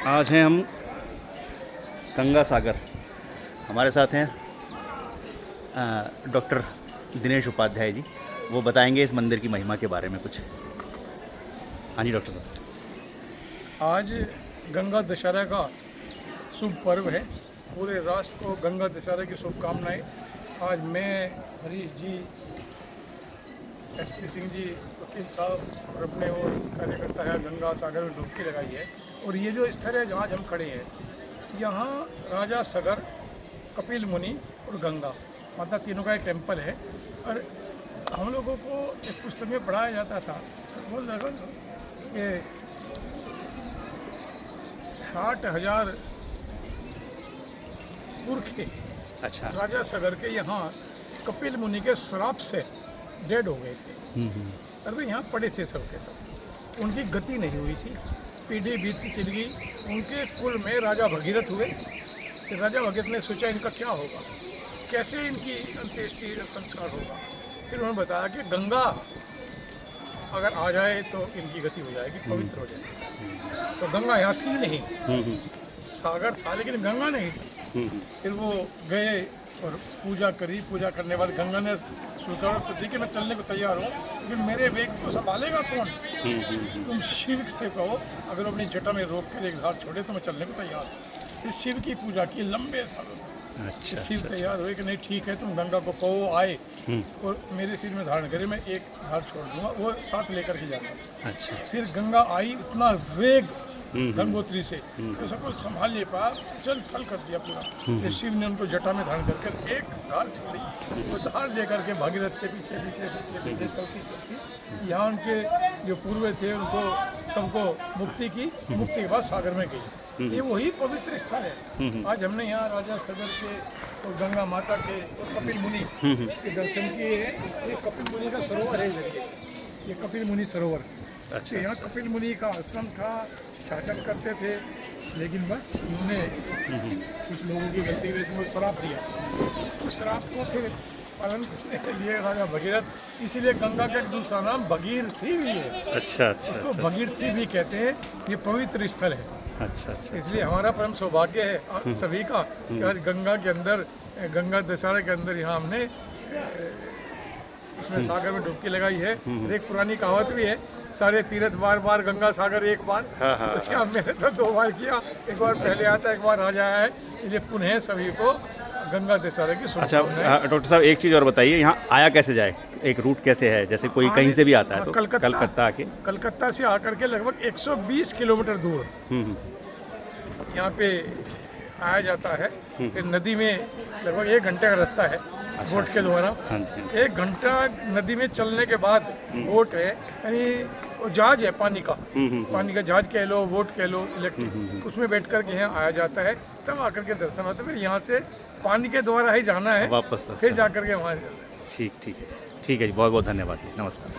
आज हैं हम गंगा सागर। हमारे साथ हैं डॉक्टर दिनेश उपाध्याय जी। वो बताएंगे इस मंदिर की महिमा के बारे में कुछ। हाँ जी डॉक्टर साहब। आज गंगा दशहरा का शुभ पर्व है। पूरे राष्ट्र को गंगा दशहरा की शुभकामनाएं। आज मैं, हरीश जी, एसपी सिंह जी, वकील साहब और अपने वो कार्यकर्ता है गंगा सागर में डुबकी लगाई है। और ये जो स्थल है जहाँ हम खड़े हैं, यहाँ राजा सगर, कपिल मुनि और गंगा माता तीनों का एक टेम्पल है। और हम लोगों को एक पुस्तक में पढ़ाया जाता था, बोल रहा कि 60,000 पुरखे अच्छा। राजा सगर के यहाँ कपिल मुनि के श्राप से डेड हो गए थे। और वे यहाँ पड़े थे सब के सब। उनकी गति नहीं हुई थी, पीढ़ी बीतती चली गई। उनके कुल में राजा भगीरथ हुए। फिर राजा भगीरथ ने सोचा इनका क्या होगा, कैसे इनकी अंत्येष्टि संस्कार होगा। फिर उन्होंने बताया कि गंगा अगर आ जाए तो इनकी गति हो जाएगी, पवित्र हो जाएगी। तो गंगा यहाँ थी नहीं, सागर था लेकिन गंगा नहीं थी। फिर वो गए और पूजा करी। पूजा करने के बाद गंगा ने स्वीकार तो दी कि मैं चलने को तैयार हूँ, लेकिन मेरे वेग को संभालेगा कौन? तुम शिव से कहो अगर अपनी जटा में रोक कर एक धार छोड़े तो मैं चलने को तैयार हूँ। फिर शिव की पूजा की लंबे सालों तक। अच्छा। शिव तैयार हुए कि नहीं ठीक है, तुम गंगा को कहो आए और मेरे सिर में धारण करे, मैं एक धार छोड़ दूंगा, वो साथ लेकर के जाना। अच्छा। फिर गंगा आई, इतना वेग गंगोत्री से तो सबको संभाल नहीं पाया, चल थल कर दिया पूरा। फिर शिव ने उनको जटा में धारण करके एक धार छोड़ी। वो धार लेकर के भागीरथ के पीछे पीछे पीछे पीछे चलती चलती यहाँ उनके जो पूर्वज थे उनको सबको मुक्ति की। मुक्ति के बाद सागर में गई। ये वही पवित्र स्थल है। आज हमने यहाँ राजा सगर के और गंगा माता के और कपिल मुनि के दर्शन किए हैं। ये कपिल मुनि का सरोवर है इधर, ये कपिल मुनि सरोवर। अच्छा। यहाँ कपिल मुनि का आश्रम था, शासन करते थे, लेकिन बस उन्होंने कुछ लोगों की गलती की वजह से वो श्राप दिया। उस श्राप को फिर पालन करने के लिए राजा भगीरथ, इसीलिए गंगा का एक दूसरा नाम भगीरथी भी है। अच्छा। अच्छा। उसको अच्छा। भगीरथी भी कहते हैं। ये पवित्र स्थल है। अच्छा। अच्छा। इसलिए हमारा परम सौभाग्य है आप सभी का कि आज गंगा के अंदर, गंगा दशहरा के अंदर यहाँ हमने इसमें सागर में डुबकी लगाई है। एक पुरानी कहावत भी है, सारे तीर्थ बार बार गंगा सागर एक बार। तो क्या मैंने तो 2 बार किया, एक बार पहले आता एक बार राजा आया है। इसलिए पुनः सभी को गंगा दशहरा की शुभकामनाएं। अच्छा डॉक्टर साहब, एक चीज़ और बताइए, यहाँ आया कैसे जाए? एक रूट कैसे है? जैसे कोई कहीं से भी आता है तो कलकत्ता आके, कलकत्ता से आकर के लगभग 120 किलोमीटर दूर यहाँ पे आया जाता है। फिर नदी में लगभग 1 घंटे का रास्ता है बोट के द्वारा। 1 घंटा नदी में चलने के बाद बोट है, यानी वो जहाज है पानी का। पानी का जहाज कह लो, बोट कह लो, इलेक्ट्रिक, उसमें बैठ कर के यहाँ आया जाता है। तब आकर के दर्शन होता है। फिर यहाँ से पानी के द्वारा ही जाना है वापस। फिर जाकर के वहाँ। ठीक है जी, बहुत बहुत धन्यवाद जी, नमस्कार।